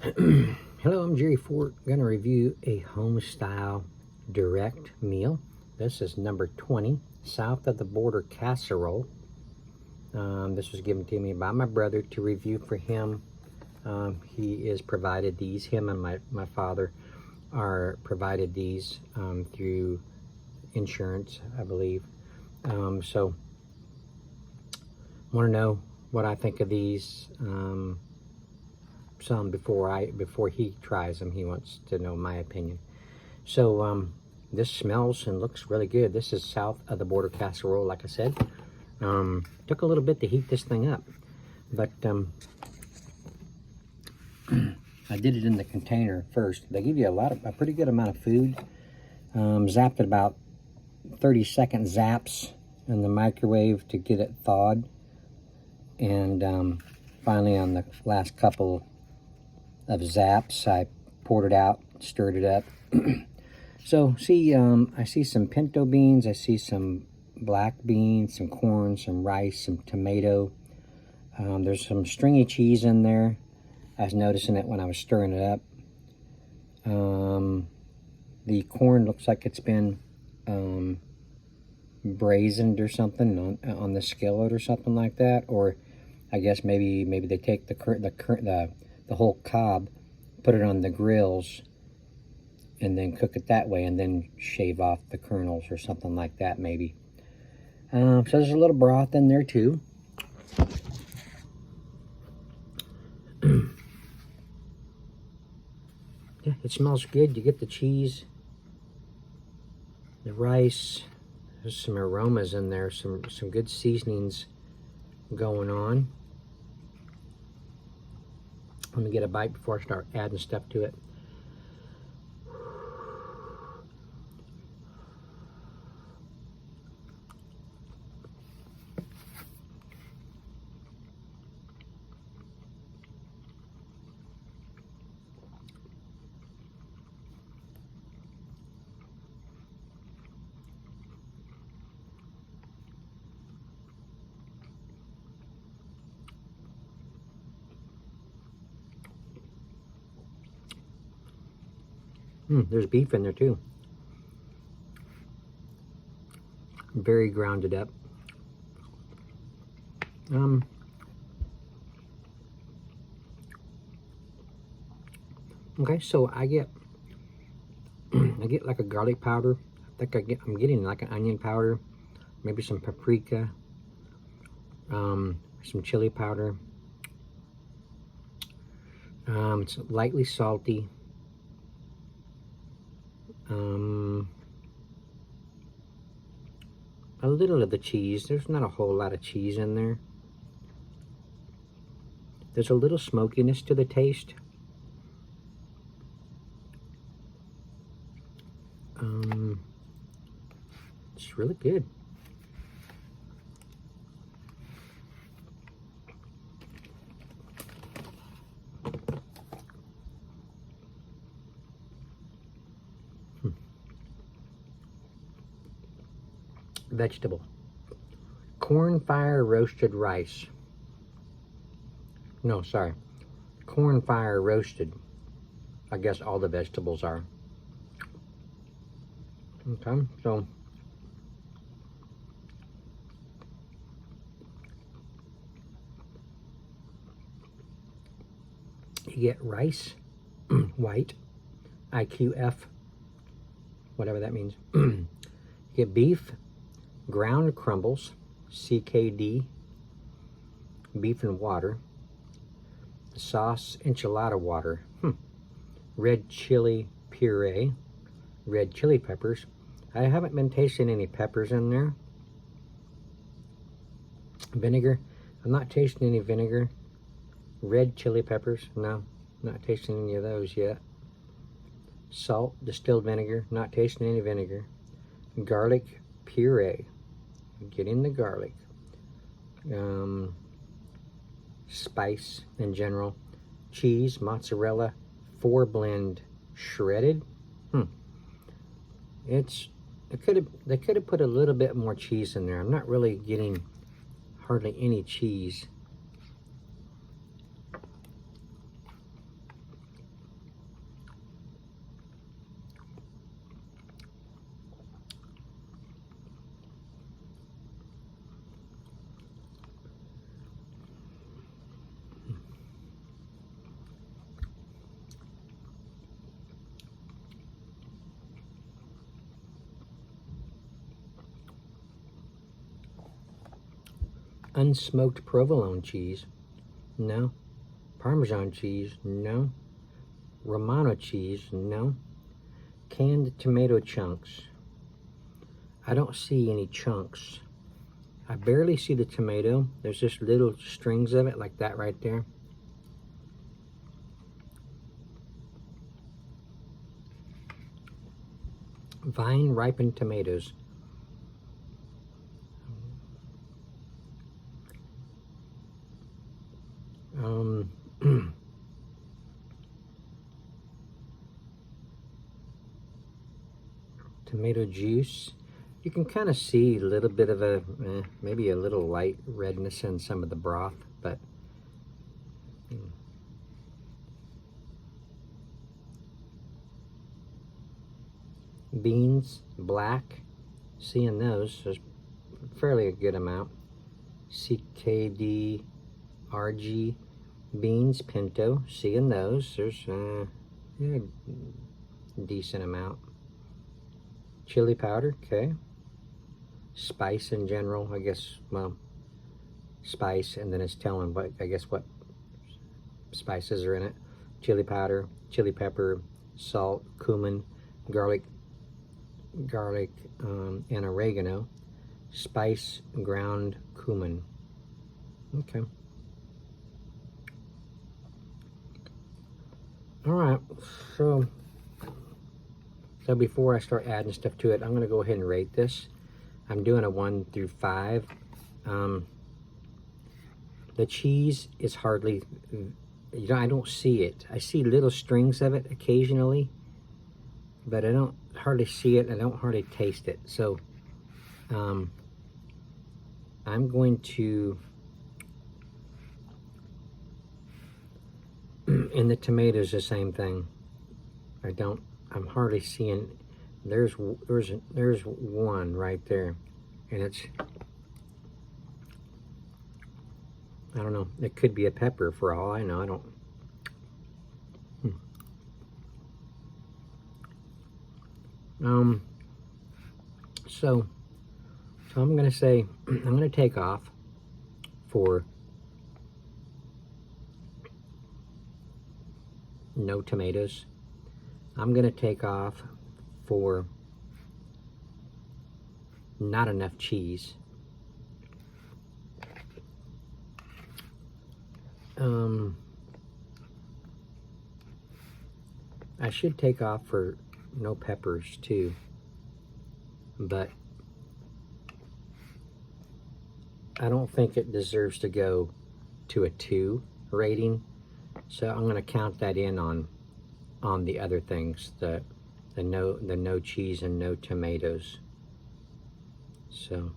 Hello, I'm Jerry Fort. I'm going to review a Homestyle direct meal. This is number 20, South of the Border Casserole. This was given to me by my brother to review for him. He is provided these. Him and my father are provided these through insurance, I believe. So want to know what I think of these. Some before he tries them. He wants to know my opinion. So this smells and looks really good. This is South of the Border Casserole, like I said. Took a little bit to heat this thing up, but I did it in the container first. They give you a pretty good amount of food. Zapped it about 30-second zaps in the microwave to get it thawed, and finally on the last couple of zaps, I poured it out, stirred it up. So see, I see some pinto beans, I see some black beans, some corn, some rice, some tomato. There's some stringy cheese in there. I was noticing it when I was stirring it up. The corn looks like it's been braised or something on the skillet or something like that, or I guess maybe they take the whole cob, put it on the grills, and then cook it that way, and then shave off the kernels or something like that, maybe. So there's a little broth in there too. Yeah, it smells good. You get the cheese, the rice. There's some aromas in there, some good seasonings going on. Let me get a bite before I start adding stuff to it. There's beef in there too. Very grounded up. Okay, so I get like a garlic powder. I think I'm getting like an onion powder, maybe some paprika, some chili powder. It's lightly salty. A little of the cheese. There's not a whole lot of cheese in there. There's a little smokiness to the taste. It's really good. Vegetable. Corn fire roasted rice. No, sorry. Corn fire roasted. I guess all the vegetables are. Okay, so you get rice, white, IQF, whatever that means. You get beef, ground crumbles, CKD, beef and water, sauce, enchilada water, red chili puree, red chili peppers. I haven't been tasting any peppers in there. Vinegar, I'm not tasting any vinegar. Red chili peppers, no, not tasting any of those yet. Salt, distilled vinegar, not tasting any vinegar. Garlic puree, getting the garlic. Spice in general. Cheese, mozzarella, 4-blend shredded. They could have put a little bit more cheese in there. I'm not really getting hardly any cheese. Unsmoked provolone cheese, no. Parmesan cheese, no. Romano cheese, no. Canned tomato chunks. I don't see any chunks. I barely see the tomato. There's just little strings of it like that right there. Vine ripened tomatoes. Tomato juice. You can kind of see a little bit of a, maybe a little light redness in some of the broth, but beans, black, seeing those, there's fairly a good amount. CKD, RG, beans, pinto, seeing those, there's a decent amount. Chili powder, okay. Spice in general, I guess, well, spice, and then it's telling what, I guess, what spices are in it. Chili powder, chili pepper, salt, cumin, garlic, and oregano. Spice, ground cumin. Okay. All right, so before I start adding stuff to it, I'm going to go ahead and rate this. I'm doing a 1 through 5. The cheese is hardly, I don't see it. I see little strings of it occasionally, but I don't hardly see it. I don't hardly taste it. So I'm going to, and the tomatoes the same thing. I'm hardly seeing, there's one right there, and it's, I don't know, it could be a pepper for all I know. I don't, so I'm gonna say, I'm gonna take off for no tomatoes. I'm gonna take off for not enough cheese. I should take off for no peppers too, but I don't think it deserves to go to a 2 rating, so I'm going to count that in on the other things, the no cheese and no tomatoes. So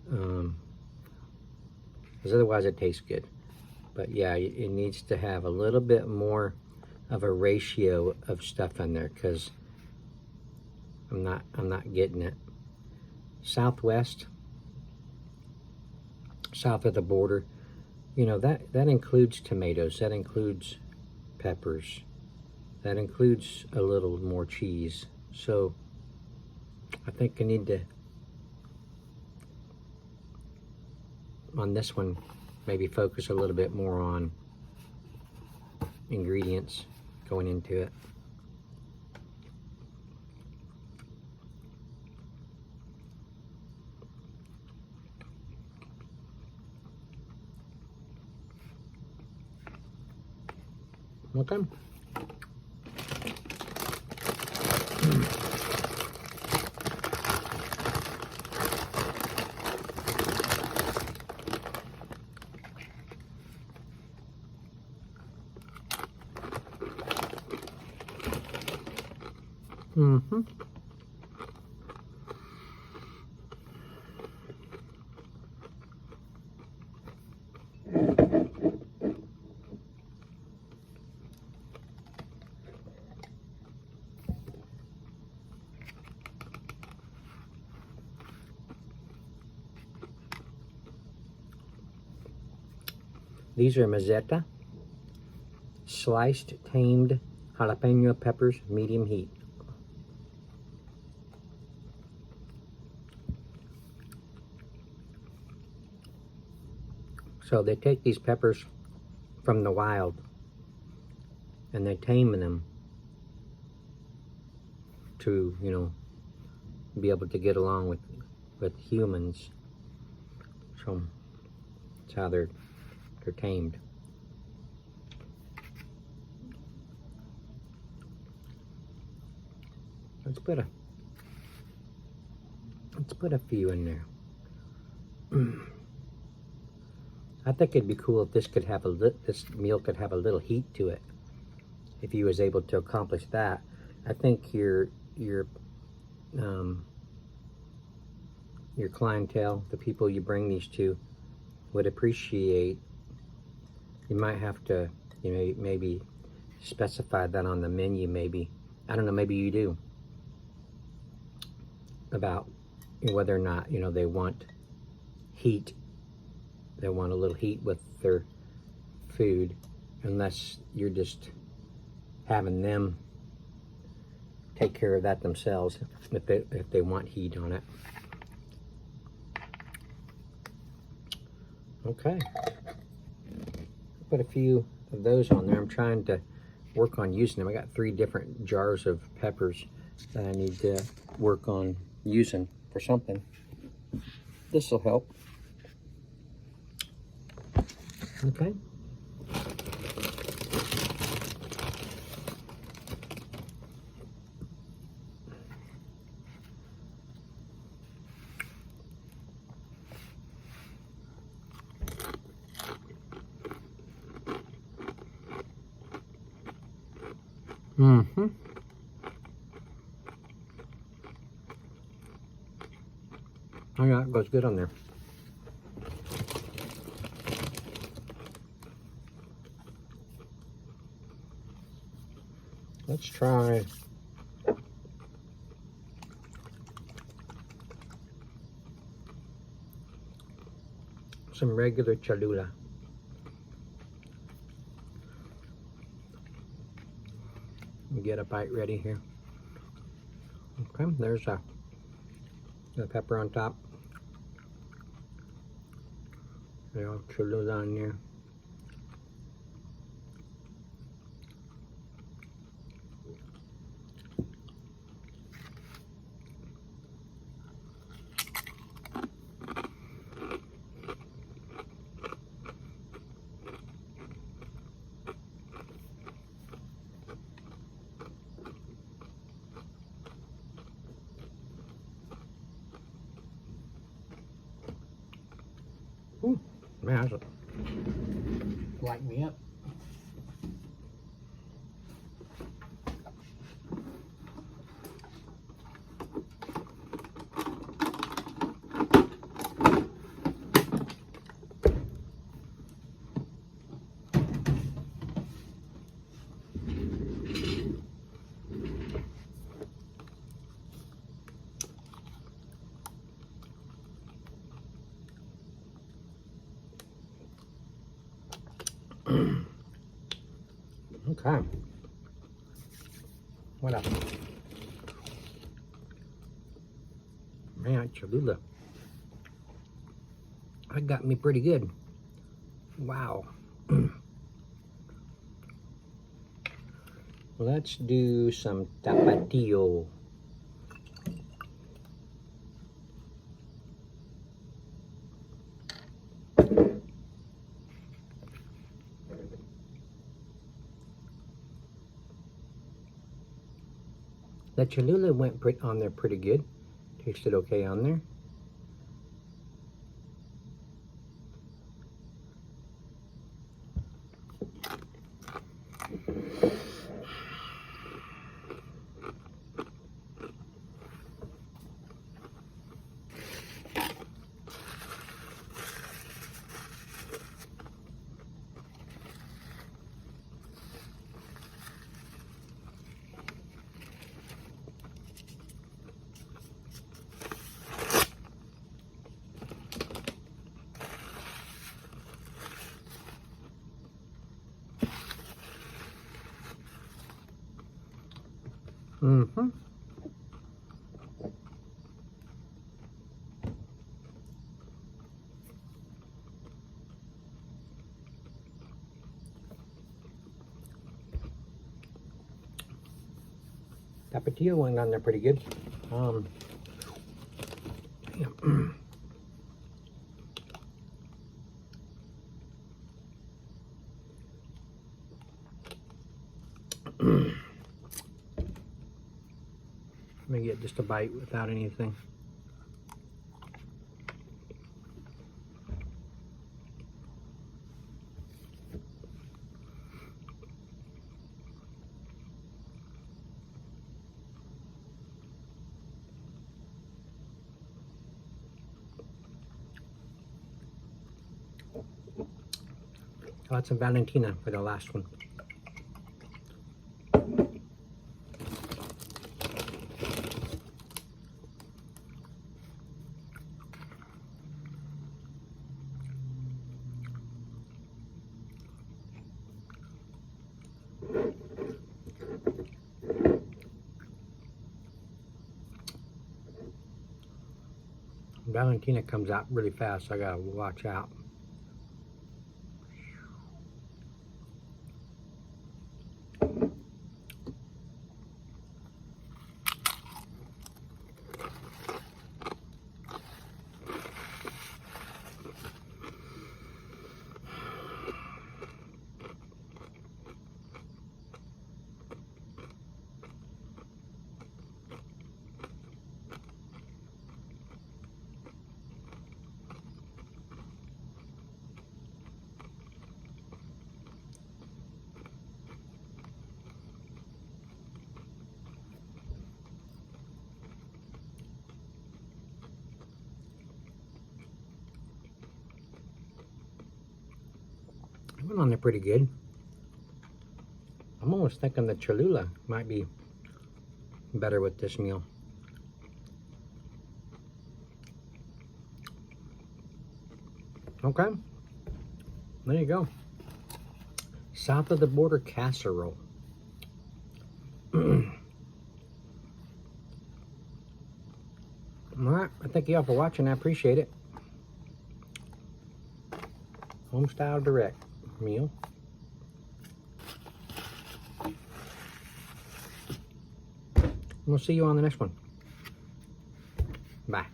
because otherwise it tastes good. But yeah, it needs to have a little bit more of a ratio of stuff in there, because I'm not getting it. Southwest, south of the border, you know, that includes tomatoes, that includes peppers, that includes a little more cheese. So I think I need to, on this one, maybe focus a little bit more on ingredients going into it. Okay. Mm-hmm. These are Mazzetta sliced tamed jalapeno peppers, medium heat. So they take these peppers from the wild and they tame them to, you know, be able to get along with humans. So that's how they're tamed. Let's put a few in there. I think it'd be cool if this meal could have a little heat to it. If you was able to accomplish that, I think your clientele, the people you bring these to, would appreciate. You might have to, you know, maybe specify that on the menu. Maybe, I don't know. Maybe you do, about whether or not, you know, they want heat. They want a little heat with their food, unless you're just having them take care of that themselves if they want heat on it. Okay, put a few of those on there. I'm trying to work on using them. I got 3 different jars of peppers that I need to work on using for something. This will help. Okay. Mm-hmm. Oh yeah, it goes good on there. Let's try some regular Cholula. Get a bite ready here. Okay, there's the pepper on top. There, Cholula on there. Ooh, man, that's light me up. Okay. What up? Man, Cholula. That got me pretty good. Wow. Let's do some tapatio. The Cholula went on there pretty good. Tasted okay on there. Mm-hmm. Tapatio went on there pretty good. Yeah. Let me get just a bite without anything. I'll add some Valentina for the last one. Valentina comes out really fast, so I gotta watch out. It went on there pretty good. I'm almost thinking the Cholula might be better with this meal. Okay, there you go. South of the border casserole. Alright, I thank you all for watching. I appreciate it. Homestyle Direct meal. We'll see you on the next one. Bye.